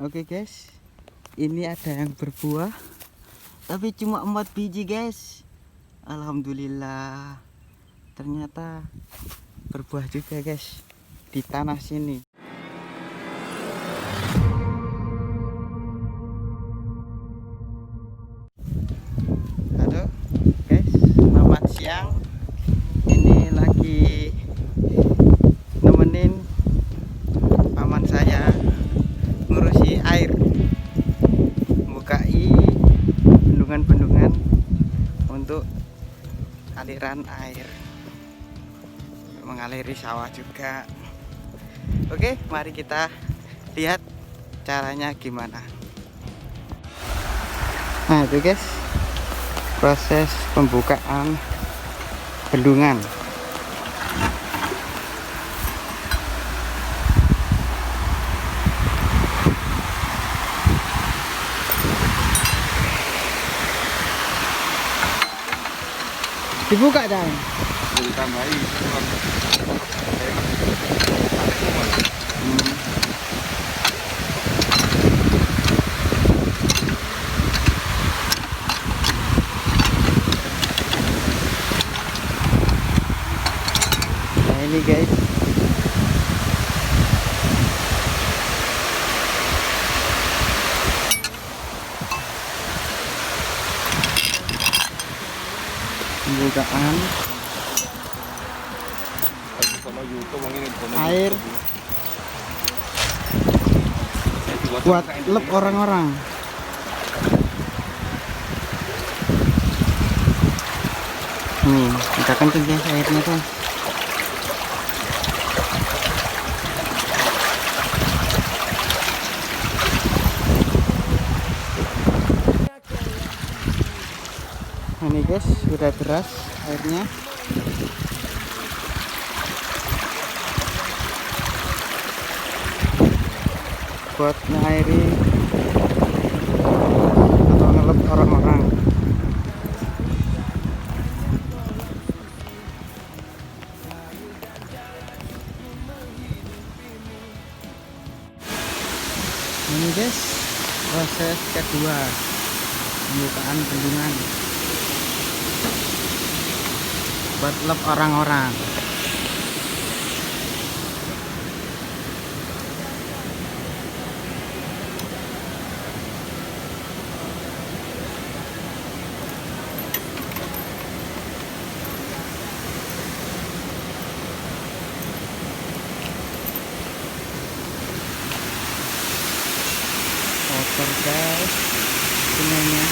Oke guys, ini ada yang berbuah, tapi cuma 4 biji guys. Alhamdulillah, ternyata berbuah juga guys di tanah sini. Halo guys, selamat siang. Ini lagi nemenin paman saya ngurusi air, membukai bendungan-bendungan untuk aliran air, mengaliri sawah juga. Oke, mari kita lihat caranya gimana. Nah itu guys, proses pembukaan bendungan. Dibuka dan ditambahi nah ini guys, pembukaan air buat lep orang-orang. Nih, kita kencing guys airnya tuh. Nah, ini guys, sudah deras airnya. Buat ngairi atau ngelep orang-orang. Ini guys, proses kedua pembukaan bendungan buat lep orang-orang. Kotor guys sungainya.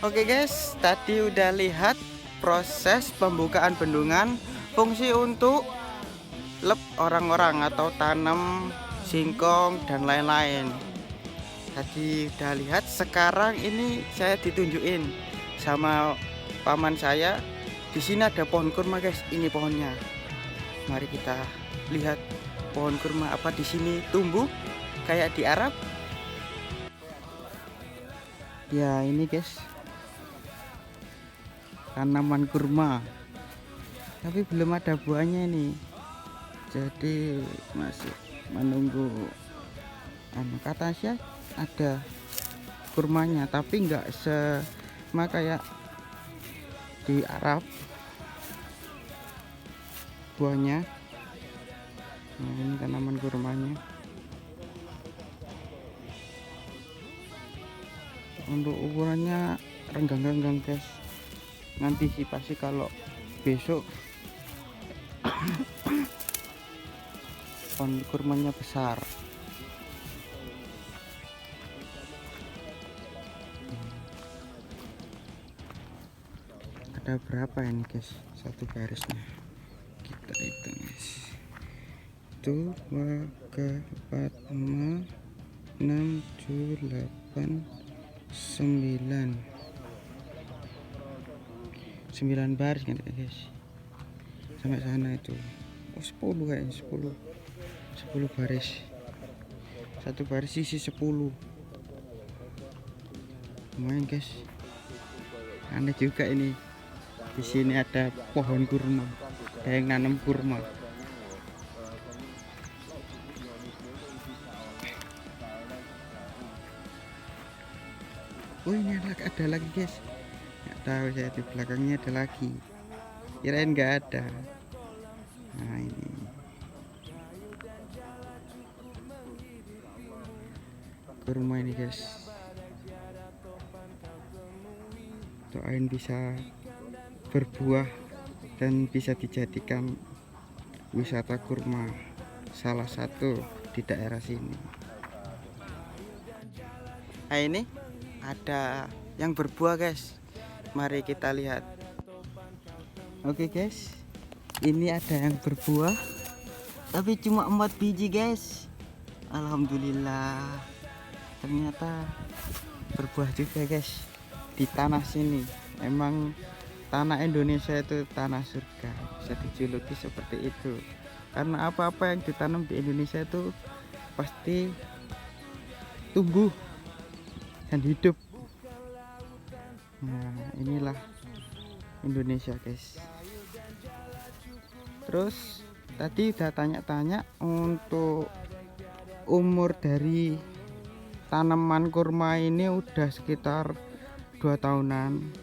Oke guys, tadi udah lihat proses pembukaan bendungan, fungsi untuk lep orang-orang atau tanam singkong dan lain-lain. Tadi udah lihat, sekarang ini saya ditunjukin sama paman saya. Di sini ada pohon kurma guys, ini pohonnya. Mari kita lihat pohon kurma apa di sini tumbuh kayak di Arab. Ya ini guys, tanaman kurma, tapi belum ada buahnya nih, jadi masih menunggu. Kata saya ada kurmanya, tapi enggak sama kayak di Arab buahnya. Nah ini tanaman kurmanya. Untuk ukurannya renggang-renggang guys, ngantisipasi kalau besok pohon kurmanya besar. Ada berapa ini guys satu garisnya, kita hitung guys. 1, 2, 3, 4, 5, 6, 7, 8, 9 baris kan guys, sampai sana itu. Oh 10 kayaknya, 10 baris, satu baris isi 10. Lumayan guys, aneh juga ini. Di sini ada pohon kurma. ada yang nanam kurma. Oh ini ada lagi guys, nggak tahu saya, di belakangnya ada lagi, kirain nggak ada. Nah ini kurma ini guys, doain bisa berbuah dan bisa dijadikan wisata kurma salah satu di daerah sini. Nah ini ada yang berbuah guys, mari kita lihat. Oke guys, ini ada yang berbuah tapi cuma 4 biji guys. Alhamdulillah, ternyata berbuah juga guys di tanah sini. Emang tanah Indonesia itu tanah surga, bisa dijuluki seperti itu, karena apa-apa yang ditanam di Indonesia itu pasti tumbuh dan hidup. Nah inilah Indonesia guys. Terus tadi udah tanya-tanya untuk umur dari tanaman kurma ini, udah sekitar 2 tahunan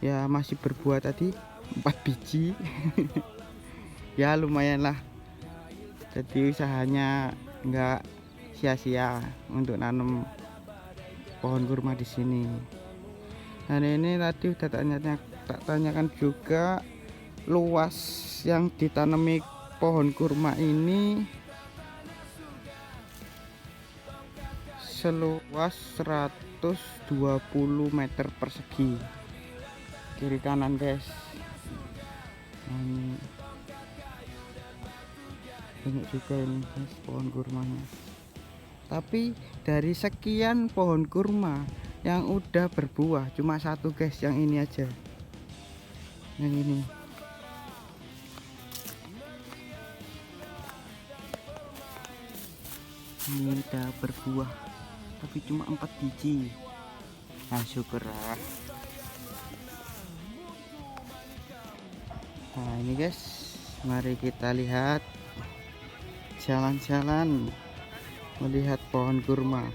ya, masih berbuah tadi 4 biji. Ya lumayan lah, jadi usahanya nggak sia-sia untuk nanam pohon kurma di sini. Dan ini tadi udah tak tanyakan juga, luas yang ditanami pohon kurma ini seluas 120 meter persegi kiri kanan guys. Banyak juga ini guys pohon kurmanya. Tapi dari sekian pohon kurma yang udah berbuah cuma 1 guys, yang ini aja, yang ini. Ini udah berbuah tapi cuma 4 biji. Nah syukurlah. Nah ini guys, mari kita lihat, jalan-jalan melihat pohon kurma.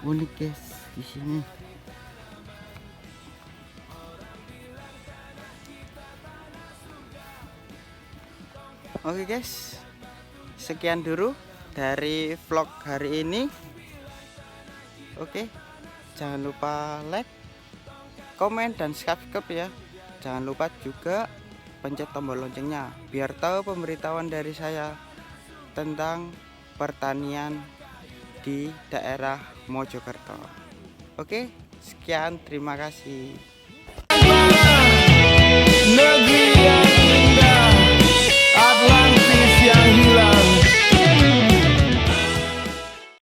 Unik guys di sini. Oke guys, sekian dulu dari vlog hari ini. Oke, jangan lupa like, komen, dan subscribe ya. Jangan lupa juga pencet tombol loncengnya biar tahu pemberitahuan dari saya tentang pertanian di daerah Mojokerto. Oke, sekian, terima kasih.